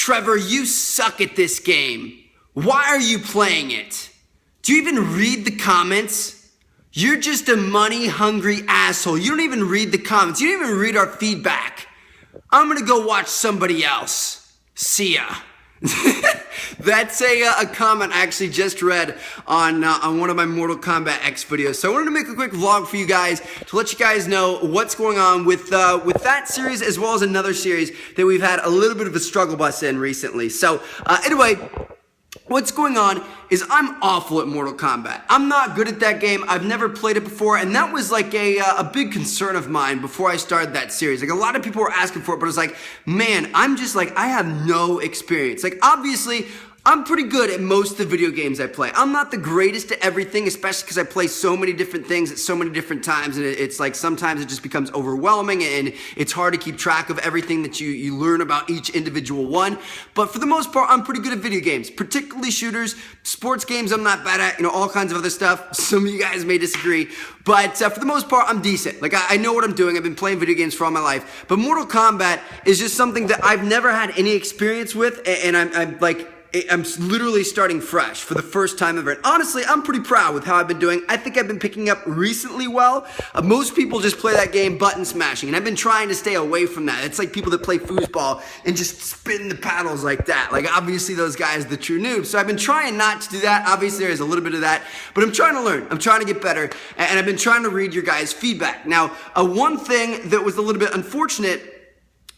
Trevor, you suck at this game. Why are you playing it? Do you even read the comments? You're just a money-hungry asshole. You don't even read the comments. You don't even read our feedback. I'm gonna go watch somebody else. See ya. That's a comment I actually just read on one of my Mortal Kombat X videos. So I wanted to make a quick vlog for you guys to let you guys know what's going on with that series, as well as another series that we've had a little bit of a struggle bus in recently. So anyway, what's going on is I'm awful at Mortal Kombat. I'm not good at that game. I've never played it before, and that was like a big concern of mine before I started that series. Like, a lot of people were asking for it, but it's like, man, I'm just like, I have no experience. Like, obviously, I'm pretty good at most of the video games I play. I'm not the greatest at everything, especially because I play so many different things at so many different times, and it's like sometimes it just becomes overwhelming, and it's hard to keep track of everything that you learn about each individual one. But for the most part, I'm pretty good at video games, particularly shooters. Sports games I'm not bad at, all kinds of other stuff. Some of you guys may disagree, but for the most part, I'm decent. Like, I know what I'm doing. I've been playing video games for all my life, but Mortal Kombat is just something that I've never had any experience with, and I'm literally starting fresh for the first time ever. And honestly, I'm pretty proud with how I've been doing. I think I've been picking up recently well. Most people just play that game button smashing, and I've been trying to stay away from that. It's like people that play foosball and just spin the paddles like that. Like, obviously those guys are the true noobs. So I've been trying not to do that. Obviously there's a little bit of that, but I'm trying to learn. I'm trying to get better, and I've been trying to read your guys' feedback. Now, one thing that was a little bit unfortunate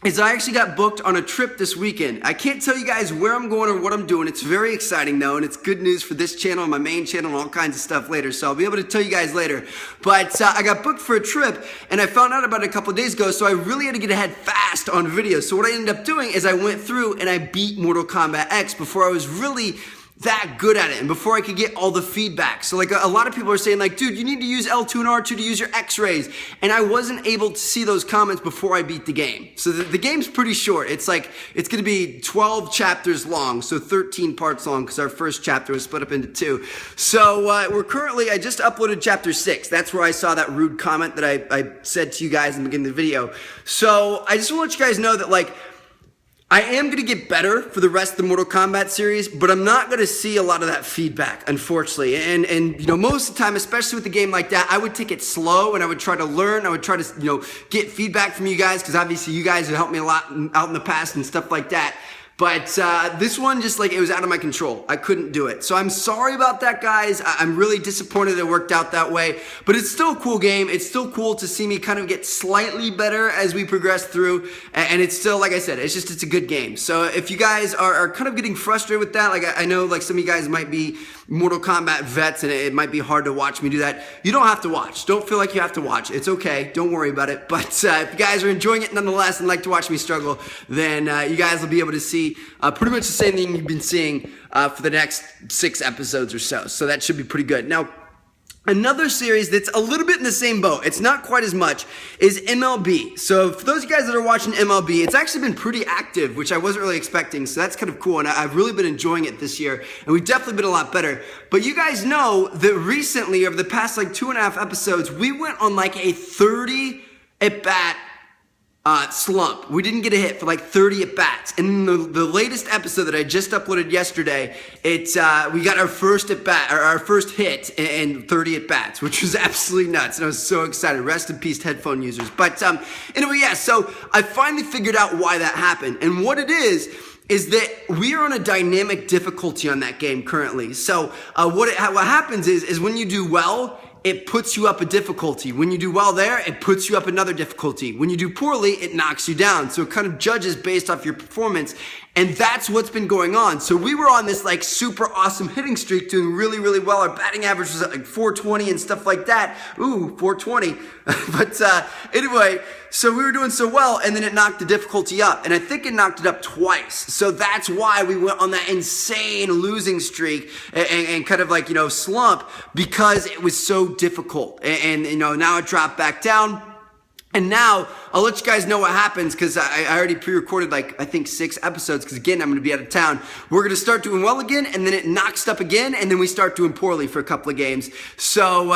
is I actually got booked on a trip this weekend. I can't tell you guys where I'm going or what I'm doing. It's very exciting though, and it's good news for this channel and my main channel and all kinds of stuff later, so I'll be able to tell you guys later. But I got booked for a trip, and I found out about it a couple of days ago, so I really had to get ahead fast on video. So what I ended up doing is I went through and I beat Mortal Kombat X before I was really that good at it, and before I could get all the feedback. So like a lot of people are saying like, dude, you need to use L2 and R2 to use your X-rays, and I wasn't able to see those comments before I beat the game. So the game's pretty short. It's like, it's gonna be 12 chapters long, so 13 parts long, because our first chapter was split up into 2. So I just uploaded chapter 6. That's where I saw that rude comment that I said to you guys in the beginning of the video. So I just want to let you guys know that, like, I am going to get better for the rest of the Mortal Kombat series, but I'm not going to see a lot of that feedback, unfortunately. And most of the time, especially with a game like that, I would take it slow, and I would try to learn. I would try to, get feedback from you guys, because obviously you guys have helped me a lot out in the past and stuff like that. But this one, just like, it was out of my control. I couldn't do it. So I'm sorry about that, guys. I'm really disappointed it worked out that way. But it's still a cool game. It's still cool to see me kind of get slightly better as we progress through. And it's still, like I said, it's a good game. So if you guys are kind of getting frustrated with that, like I know like some of you guys might be Mortal Kombat vets, and it might be hard to watch me do that. You don't have to watch. Don't feel like you have to watch. It's okay. Don't worry about it. But if you guys are enjoying it nonetheless and like to watch me struggle, then you guys will be able to see pretty much the same thing you've been seeing for the next 6 episodes or so. So that should be pretty good. Now, another series that's a little bit in the same boat, it's not quite as much, is MLB. So for those of you guys that are watching MLB, it's actually been pretty active, which I wasn't really expecting, so that's kind of cool, and I've really been enjoying it this year, and we've definitely been a lot better. But you guys know that recently, over the past like 2.5 episodes, we went on like a 30 at-bat slump. We didn't get a hit for like 30 at-bats. And the latest episode that I just uploaded yesterday, we got our first at-bat, or our first hit in 30 at-bats, which was absolutely nuts. And I was so excited. Rest in peace, headphone users. But anyway, yeah, so I finally figured out why that happened. And what it is that we are on a dynamic difficulty on that game currently. So what happens is when you do well, it puts you up a difficulty. When you do well there, it puts you up another difficulty. When you do poorly, it knocks you down. So it kind of judges based off your performance. And that's what's been going on. So we were on this like super awesome hitting streak, doing really, really well. Our batting average was at like 420 and stuff like that. Ooh, 420. But anyway, so we were doing so well, and then it knocked the difficulty up. And I think it knocked it up twice. So that's why we went on that insane losing streak and kind of like, slump, because it was so difficult. And now it dropped back down. And now, I'll let you guys know what happens because I already pre-recorded like, I think 6 episodes because again, I'm going to be out of town. We're going to start doing well again and then it knocks up again and then we start doing poorly for a couple of games. So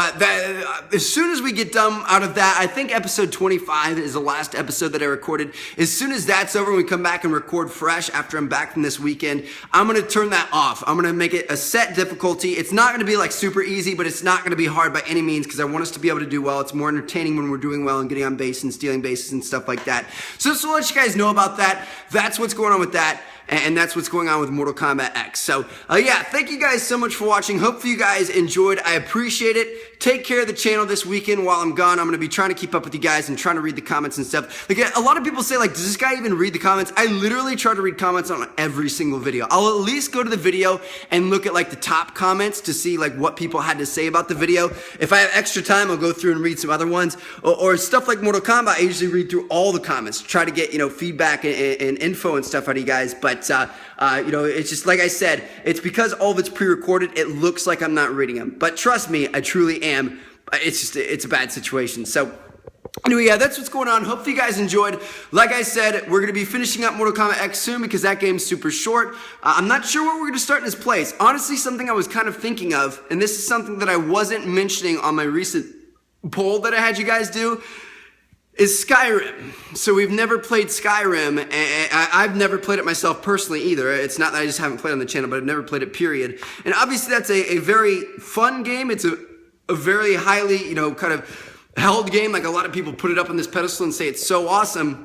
as soon as we get done out of that, I think episode 25 is the last episode that I recorded. As soon as that's over and we come back and record fresh after I'm back from this weekend, I'm going to turn that off. I'm going to make it a set difficulty. It's not going to be like super easy, but it's not going to be hard by any means because I want us to be able to do well. It's more entertaining when we're doing well and getting on base and stealing bases and stuff like that. So just to let you guys know about that, that's what's going on with that. And that's what's going on with Mortal Kombat X. So, yeah, thank you guys so much for watching. Hopefully you guys enjoyed. I appreciate it. Take care of the channel this weekend while I'm gone. I'm going to be trying to keep up with you guys and trying to read the comments and stuff. Like, a lot of people say, like, does this guy even read the comments? I literally try to read comments on every single video. I'll at least go to the video and look at, like, the top comments to see, like, what people had to say about the video. If I have extra time, I'll go through and read some other ones. Or stuff like Mortal Kombat, I usually read through all the comments, try to get, feedback and info and stuff out of you guys. But it's just like I said, it's because all of it's pre-recorded, it looks like I'm not reading them. But trust me, I truly am. It's a bad situation. So anyway, yeah, that's what's going on. Hopefully you guys enjoyed. Like I said, we're going to be finishing up Mortal Kombat X soon because that game's super short. I'm not sure where we're going to start in this place. Honestly, something I was kind of thinking of, and this is something that I wasn't mentioning on my recent poll that I had you guys do, is Skyrim. So we've never played Skyrim, and I've never played it myself personally either. It's not that I just haven't played it on the channel, but I've never played it, period. And obviously that's a very fun game. It's a very highly, kind of held game. Like a lot of people put it up on this pedestal and say it's so awesome.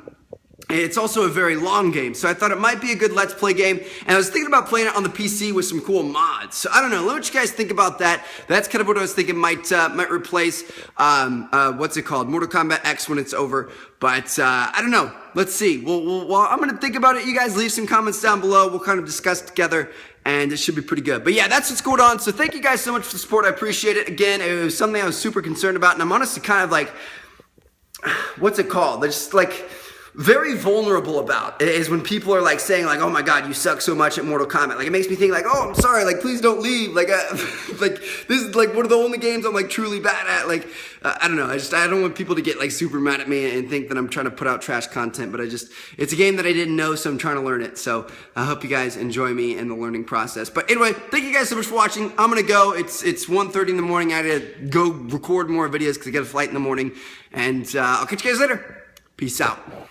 It's also a very long game, so I thought it might be a good Let's Play game, and I was thinking about playing it on the PC with some cool mods. So I don't know, let me know what you guys think about that. That's kind of what I was thinking might replace, what's it called, Mortal Kombat X when it's over. But I don't know, let's see. Well, I'm going to think about it. You guys leave some comments down below. We'll kind of discuss together, and it should be pretty good. But yeah, that's what's going on. So thank you guys so much for the support. I appreciate it. Again, it was something I was super concerned about, and I'm honestly kind of like, what's it called? They're just like very vulnerable about is when people are like saying like, oh my god, you suck so much at Mortal Kombat. Like it makes me think like, oh, I'm sorry, like please don't leave. Like like this is like one of the only games I'm like truly bad at. Like I don't know, I don't want people to get like super mad at me and think that I'm trying to put out trash content, but it's a game that I didn't know, so I'm trying to learn it. So I hope you guys enjoy me in the learning process. But anyway, thank you guys so much for watching. I'm gonna go. It's 1:30 in the morning. I gotta go record more videos because I got a flight in the morning. And I'll catch you guys later. Peace out.